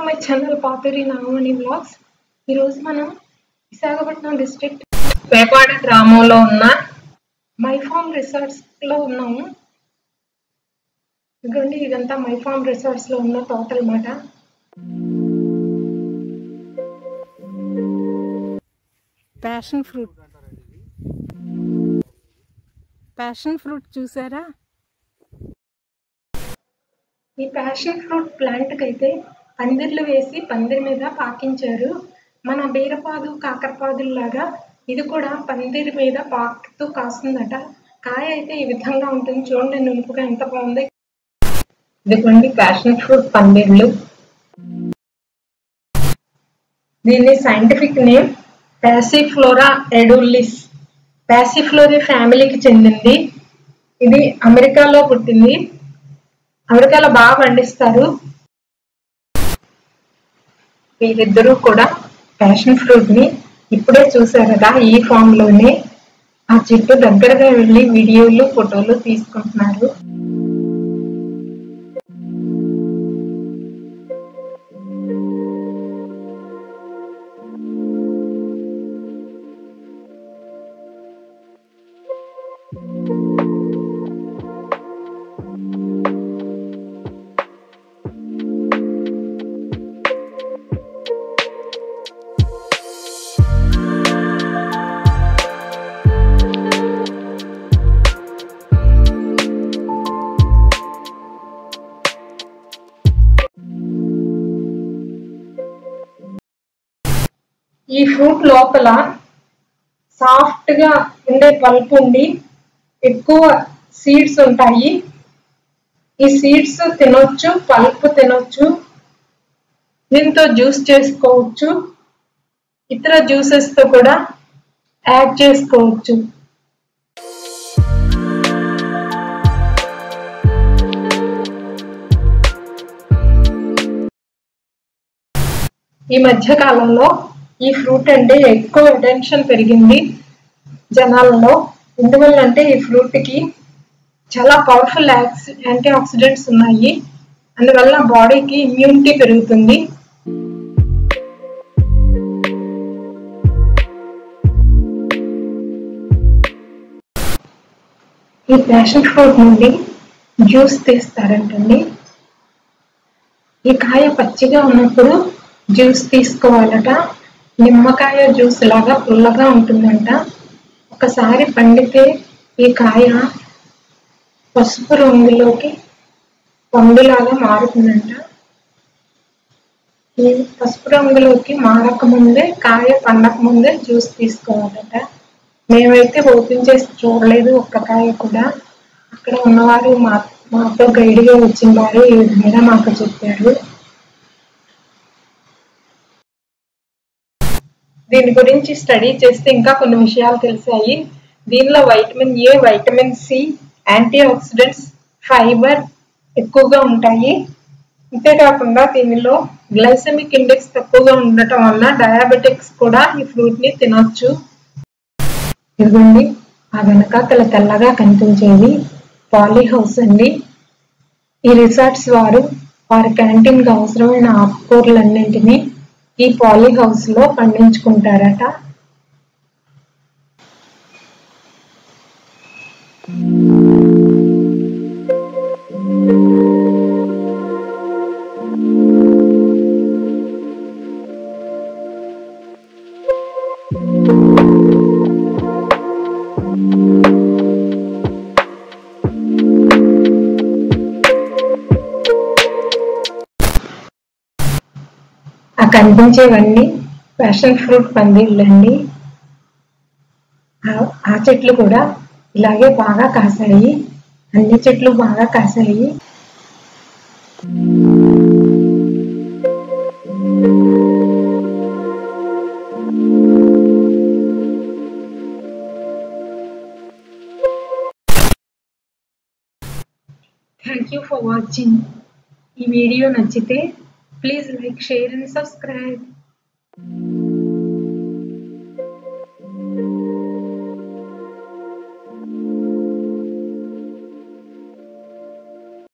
My channel Paturi Nagamani blogs. ఈరోజు మనం Visakhapatnam district Vepada గ్రామంలో ఉన్న మైఫామ్ రిసార్ట్స్ లో ఉన్నాము. ఇదిగోండి, ఇదంతా మైఫామ్ రిసార్ట్స్ లో ఉన్న తోట అన్నమాట. ప్యాషన్ ఫ్రూట్ చూసారా? ఈ ప్యాషన్ ఫ్రూట్ ప్లాంట్ కి అయితే పందిర్లు వేసి పందిరి మీద పాకించారు. మన బీరపాదు కాకరపాదులాగా ఇది కూడా పందిరి మీద పాకుతూ కాస్తుందట. కాయ అయితే ఈ విధంగా ఉంటుంది. చూడండి, నునుపుగా ఎంత బాగుంది. ఇదిగోండి ప్యాషన్ ఫ్రూట్ పందిర్లు. దీని scientific name Passiflora edulis. Passiflora ఫ్యామిలీకి చెందింది. ఇది అమెరికాలో పుట్టింది. అమెరికాలో బాగా పండిస్తారు. వీరిద్దరూ కూడా ప్యాషన్ ఫ్రూట్ ని ఇప్పుడే చూసారు కదా, ఈ ఫామ్ లోనే ఆ చెట్టు దగ్గరగా వెళ్ళి వీడియోలు ఫోటోలు తీసుకుంటున్నారు. ఈ ఫ్రూట్ లోపల సాఫ్ట్ గా ఉండే పల్ప్ ఉండి ఎక్కువ సీడ్స్ ఉంటాయి. ఈ సీడ్స్ తినొచ్చు, పల్ప్ తినొచ్చు. దీంతో జ్యూస్ చేసుకోవచ్చు, ఇతర జ్యూసెస్ తో కూడా యాడ్ చేసుకోవచ్చు. ఈ మధ్య కాలంలో ఈ ఫ్రూట్ అంటే ఎక్కువ అటెన్షన్ పెరిగింది జనాలలో. ఎందువల్లంటే ఈ ఫ్రూట్ కి చాలా పవర్ఫుల్ యాంటీ ఆక్సిడెంట్స్ ఉన్నాయి. అందువల్ల బాడీకి ఇమ్యూనిటీ పెరుగుతుంది. ఈ ప్యాషన్ ఫ్రూట్ నుండి జ్యూస్ తీస్తారంటండి. ఈ కాయ పచ్చిగా ఉన్నప్పుడు జ్యూస్ తీసుకోవాలట. నిమ్మకాయ జ్యూస్ లాగా పుల్లగా ఉంటుందంట. ఒకసారి పండితే ఈ కాయ పసుపు రంగులోకి పండులాగా మారుతుందంట. ఈ పసుపు రంగులోకి మారకముందే, కాయ పండక ముందే జ్యూస్ తీసుకోవాలట. మేమైతే ఓపెన్ చేసి చూడలేదు ఒక్క కాయ కూడా. అక్కడ ఉన్నవారు మాతో గైడ్గా వచ్చిన వారు ఈ విధంగా మాకు చెప్పారు. దీని గురించి స్టడీ చేస్తే ఇంకా కొన్ని విషయాలు తెలిసాయి. దీనిలో vitamin A, vitamin C, antioxidants, fibre ఎక్కువగా ఉంటాయి. అంతేకాకుండా దీనిలో గ్లైసెమిక్ ఇండెక్స్ తక్కువగా ఉండటం వల్ల డయాబెటిక్స్ కూడా ఈ ఫ్రూట్ ని తినొచ్చు. ఇదిగోండి, ఆ వెనకాతల తెల్లగా కనిపించేది పాలీ హౌస్ అండి. ఈ రిసార్ట్స్ వారు వారి క్యాంటీన్ కి అవసరమైన ఆకుకూరలన్నింటినీ ఈ పాలీ హౌస్ లో పండించుకుంటారట. ఆ కనిపించేవన్నీ ప్యాషన్ ఫ్రూట్ పందిళ్ళండి. ఆ చెట్లు కూడా ఇలాగే బాగా కాసాయి. అన్ని చెట్లు బాగా కాసాయి. Thank you for watching. ఈ వీడియో నచ్చితే please like, share and subscribe.